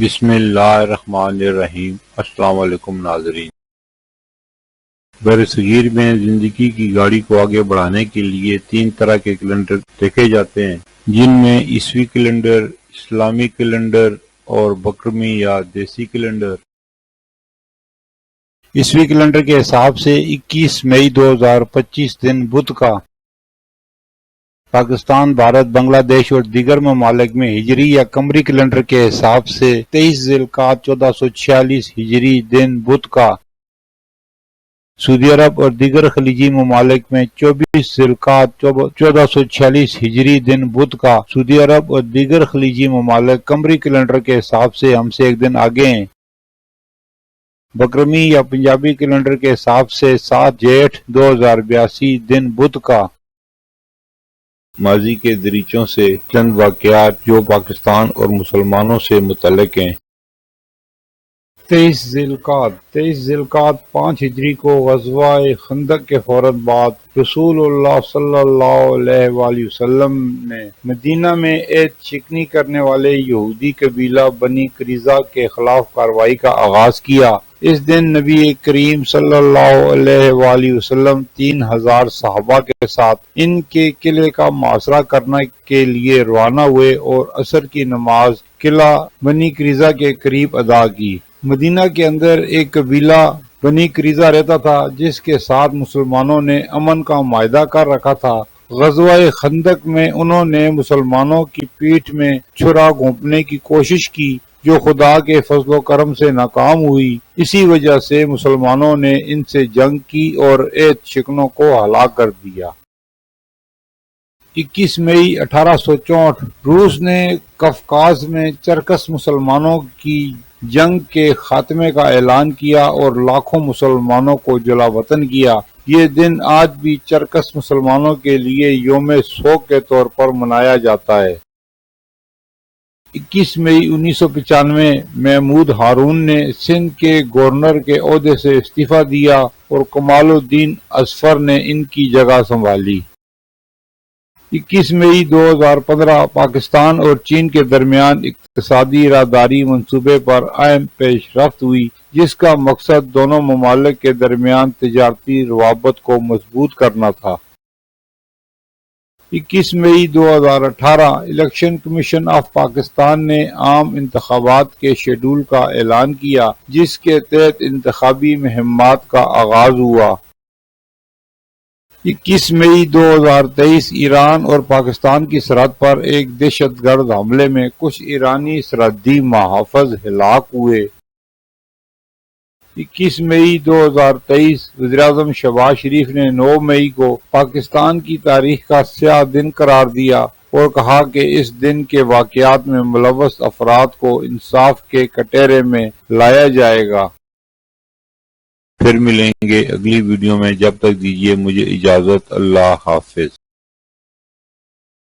بسم اللہ الرحمن الرحیم۔ السلام علیکم ناظرین۔ برصغیر میں زندگی کی گاڑی کو آگے بڑھانے کے لیے 3 طرح کے کیلنڈر دیکھے جاتے ہیں، جن میں عیسوی کیلنڈر، اسلامی کیلنڈر اور بکرمی یا دیسی کیلنڈر۔ عیسوی کیلنڈر کے حساب سے 21 مئی 2025 دن بدھ کا پاکستان، بھارت، بنگلہ دیش اور دیگر ممالک میں ہجری یا قمری کیلنڈر کے حساب سے 23 ذی القعدہ 1446 ہجری دن بدھ کا، سعودی عرب اور دیگر خلیجی ممالک میں 24 ذی القعدہ 1446 ہجری دن بدھ کا، سعودی عرب اور دیگر خلیجی ممالک قمری کیلنڈر کے حساب سے ہم سے ایک دن آگے ہیں۔ بکرمی یا پنجابی کیلنڈر کے حساب سے 7 جیٹھ 2082 دن بدھ کا۔ ماضی کے دریچوں سے چند واقعات جو پاکستان اور مسلمانوں سے متعلق ہیں۔ 23 ذی القعدہ 5 ہجری کو غزوہ خندق کے فوراً بعد رسول اللہ صلی اللہ علیہ وآلہ وسلم نے مدینہ میں عہد شکنی کرنے والے یہودی قبیلہ بنی قریظہ کے خلاف کارروائی کا آغاز کیا۔ اس دن نبی کریم صلی اللہ علیہ وآلہ وسلم 3000 صحابہ کے ساتھ ان کے قلعے کا محاصرہ کرنے کے لیے روانہ ہوئے اور عصر کی نماز قلعہ بنی قریظہ کے قریب ادا کی۔ مدینہ کے اندر ایک قبیلہ بنی قریظہ رہتا تھا جس کے ساتھ مسلمانوں نے امن کا معاہدہ کر رکھا تھا۔ غزوہ خندق میں انہوں نے مسلمانوں کی پیٹھ میں چھرا گھونپنے کی کوشش کی جو خدا کے فضل و کرم سے ناکام ہوئی۔ اسی وجہ سے مسلمانوں نے ان سے جنگ کی اور عہد شکنوں کو ہلاک کر دیا۔ 21 مئی 1864 روس نے قفقاز میں چرکس مسلمانوں کی جنگ کے خاتمے کا اعلان کیا اور لاکھوں مسلمانوں کو جلا وطن کیا۔ یہ دن آج بھی چرکس مسلمانوں کے لیے یوم سوگ کے طور پر منایا جاتا ہے۔ 21 مئی 1995 محمود ہارون نے سندھ کے گورنر کے عہدے سے استعفیٰ دیا اور کمال الدین اظفر نے ان کی جگہ سنبھالی۔ 21 مئی 2015 پاکستان اور چین کے درمیان اقتصادی راہداری منصوبے پر اہم پیش رفت ہوئی جس کا مقصد دونوں ممالک کے درمیان تجارتی روابط کو مضبوط کرنا تھا۔ 21 مئی 2018 الیکشن کمیشن آف پاکستان نے عام انتخابات کے شیڈول کا اعلان کیا جس کے تحت انتخابی مہمات کا آغاز ہوا۔ 21 مئی 2023 ایران اور پاکستان کی سرحد پر ایک دہشت گرد حملے میں کچھ ایرانی سرحدی محافظ ہلاک ہوئے۔ 21 مئی 2023 وزیراعظم شہباز شریف نے 9 مئی کو پاکستان کی تاریخ کا سیاہ دن قرار دیا اور کہا کہ اس دن کے واقعات میں ملوث افراد کو انصاف کے کٹہرے میں لایا جائے گا۔ پھر ملیں گے اگلی ویڈیو میں، جب تک دیجیے مجھے اجازت، اللہ حافظ۔